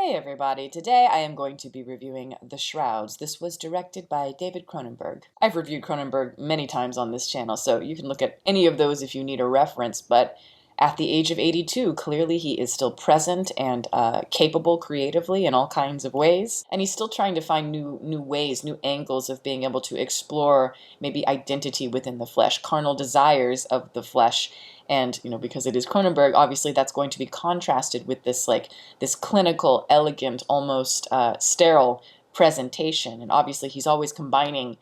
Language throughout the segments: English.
Hey everybody, today I am going to be reviewing The Shrouds. This was directed by David Cronenberg. I've reviewed Cronenberg many times on this channel, so you can look at any of those if you need a reference, but at the age of 82, clearly he is still present and capable creatively in all kinds of ways, and he's still trying to find new ways, new angles of being able to explore maybe identity within the flesh, carnal desires of the flesh. And, because it is Cronenberg, obviously that's going to be contrasted with this clinical, elegant, almost sterile presentation. And obviously he's always combining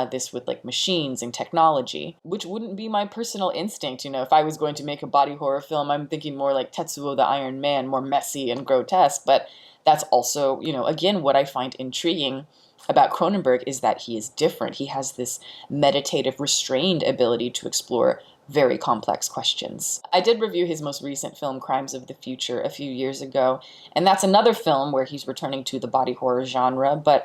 this with like machines and technology, which wouldn't be my personal instinct. If I was going to make a body horror film, I'm thinking more like Tetsuo the Iron Man, more messy and grotesque. But that's also, again, what I find intriguing about Cronenberg is that he is different. He has this meditative, restrained ability to explore very complex questions. I did review his most recent film, Crimes of the Future, a few years ago, and that's another film where he's returning to the body horror genre, but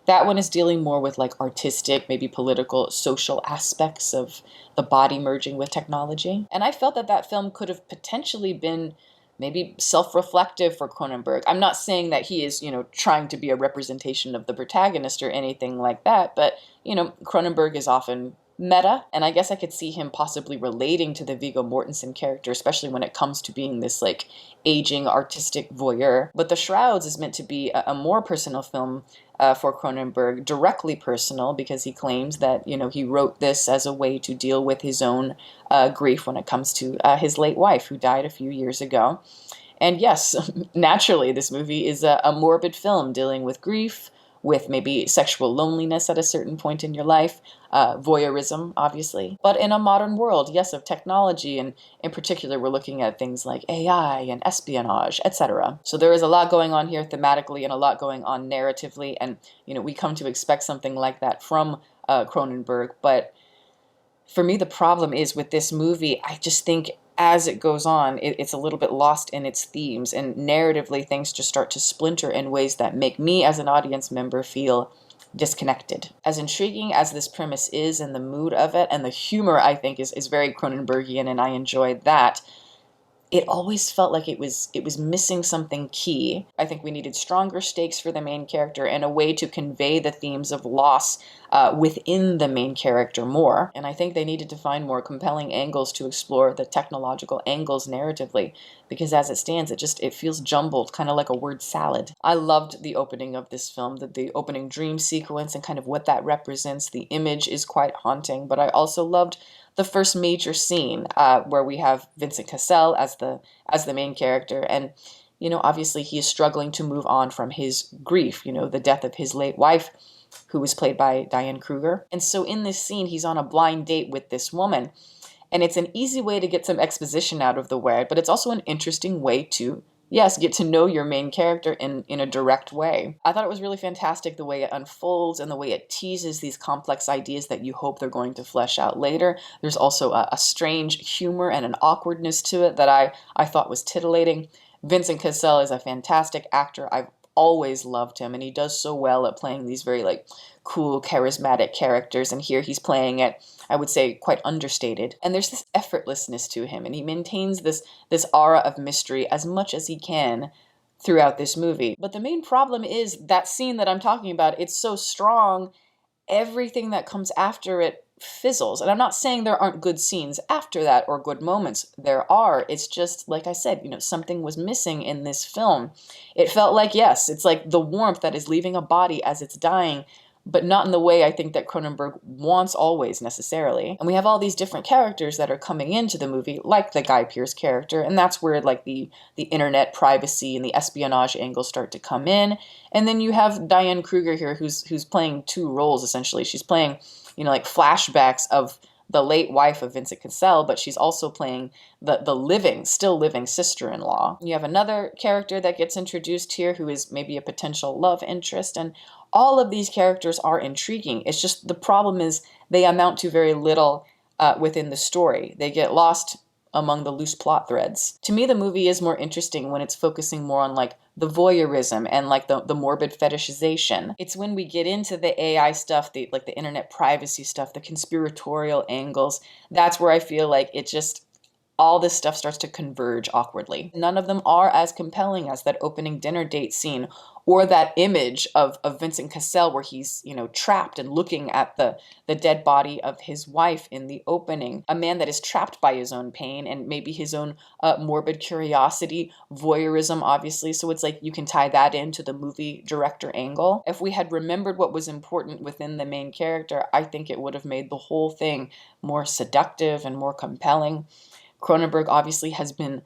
that one is dealing more with like artistic, maybe political, social aspects of the body merging with technology. And I felt that that film could have potentially been maybe self-reflective for Cronenberg. I'm not saying that he is, trying to be a representation of the protagonist or anything like that, but, Cronenberg is often meta, and I guess I could see him possibly relating to the Viggo Mortensen character, especially when it comes to being this like aging artistic voyeur. But The Shrouds is meant to be a more personal film for Cronenberg, directly personal, because he claims that he wrote this as a way to deal with his own grief when it comes to his late wife, who died a few years ago. And yes, naturally, this movie is a morbid film dealing with grief, with maybe sexual loneliness at a certain point in your life, voyeurism, obviously. But in a modern world, yes, of technology, and in particular, we're looking at things like AI and espionage, etc. So there is a lot going on here thematically and a lot going on narratively, and we come to expect something like that from Cronenberg. But for me, the problem is with this movie, I just think as it goes on, it's a little bit lost in its themes, and narratively things just start to splinter in ways that make me as an audience member feel disconnected. As intriguing as this premise is, and the mood of it, and the humor, I think, is very Cronenbergian, and I enjoyed that, it always felt like it was missing something key. I think we needed stronger stakes for the main character and a way to convey the themes of loss within the main character more. And I think they needed to find more compelling angles to explore the technological angles narratively, because as it stands, it feels jumbled, kind of like a word salad. I loved the opening of this film, the opening dream sequence and kind of what that represents. The image is quite haunting, but I also loved the first major scene where we have Vincent Cassel as the main character, and obviously he is struggling to move on from his grief, the death of his late wife, who was played by Diane Kruger. And so in this scene, he's on a blind date with this woman, and it's an easy way to get some exposition out of the way, but it's also an interesting way to, yes, get to know your main character in a direct way. I thought it was really fantastic the way it unfolds and the way it teases these complex ideas that you hope they're going to flesh out later. There's also a strange humor and an awkwardness to it that I thought was titillating. Vincent Cassel is a fantastic actor. I've always loved him, and he does so well at playing these very like cool, charismatic characters, and here he's playing it, I would say, quite understated. And there's this effortlessness to him, and he maintains this aura of mystery as much as he can throughout this movie. But the main problem is that scene that I'm talking about, it's so strong, everything that comes after it fizzles. And I'm not saying there aren't good scenes after that or good moments. There are. It's just, like I said, something was missing in this film. It felt like, yes, it's like the warmth that is leaving a body as it's dying, but not in the way I think that Cronenberg wants always necessarily. And we have all these different characters that are coming into the movie, like the Guy Pearce character, and that's where like the internet privacy and the espionage angles start to come in. And then you have Diane Kruger here, who's playing two roles essentially. She's playing, like flashbacks of the late wife of Vincent Cassel, but she's also playing the still living sister-in-law. You have another character that gets introduced here who is maybe a potential love interest, and all of these characters are intriguing. It's just the problem is they amount to very little within the story. They get lost among the loose plot threads. To me, the movie is more interesting when it's focusing more on like the voyeurism and like the morbid fetishization. It's when we get into the AI stuff, the internet privacy stuff, the conspiratorial angles, that's where I feel like all this stuff starts to converge awkwardly. None of them are as compelling as that opening dinner date scene or that image of Vincent Cassel where he's, trapped and looking at the dead body of his wife in the opening. A man that is trapped by his own pain and maybe his own morbid curiosity, voyeurism, obviously. So it's like you can tie that into the movie director angle. If we had remembered what was important within the main character, I think it would have made the whole thing more seductive and more compelling. Cronenberg obviously has been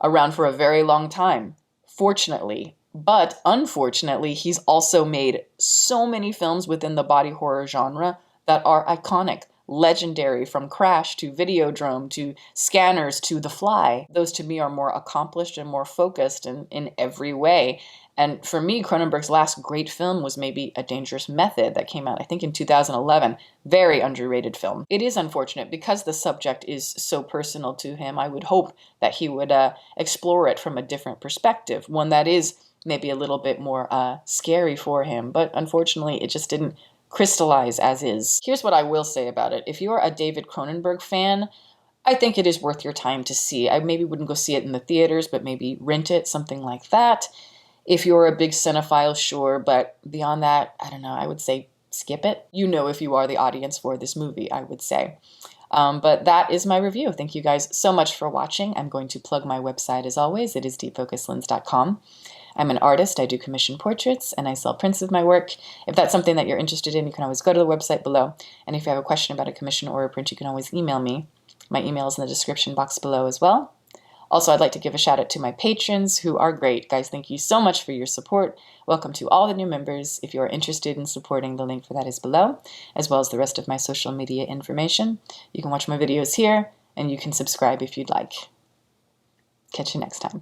around for a very long time, fortunately. But unfortunately, he's also made so many films within the body horror genre that are iconic, legendary, from Crash to Videodrome to Scanners to The Fly. Those to me are more accomplished and more focused in every way. And for me, Cronenberg's last great film was maybe A Dangerous Method that came out, I think, in 2011. Very underrated film. It is unfortunate because the subject is so personal to him. I would hope that he would explore it from a different perspective, one that is maybe a little bit more scary for him. But unfortunately, it just didn't crystallize as is. Here's what I will say about it. If you're a David Cronenberg fan, I think it is worth your time to see. I maybe wouldn't go see it in the theaters, but maybe rent it, something like that. If you're a big cinephile, sure, but beyond that, I don't know, I would say skip it. You know if you are the audience for this movie, I would say. But that is my review. Thank you guys so much for watching. I'm going to plug my website as always. It is deepfocuslens.com. I'm an artist. I do commission portraits, and I sell prints of my work. If that's something that you're interested in, you can always go to the website below. And if you have a question about a commission or a print, you can always email me. My email is in the description box below as well. Also, I'd like to give a shout out to my patrons who are great. Guys, thank you so much for your support. Welcome to all the new members. If you are interested in supporting, the link for that is below, as well as the rest of my social media information. You can watch my videos here, and you can subscribe if you'd like. Catch you next time.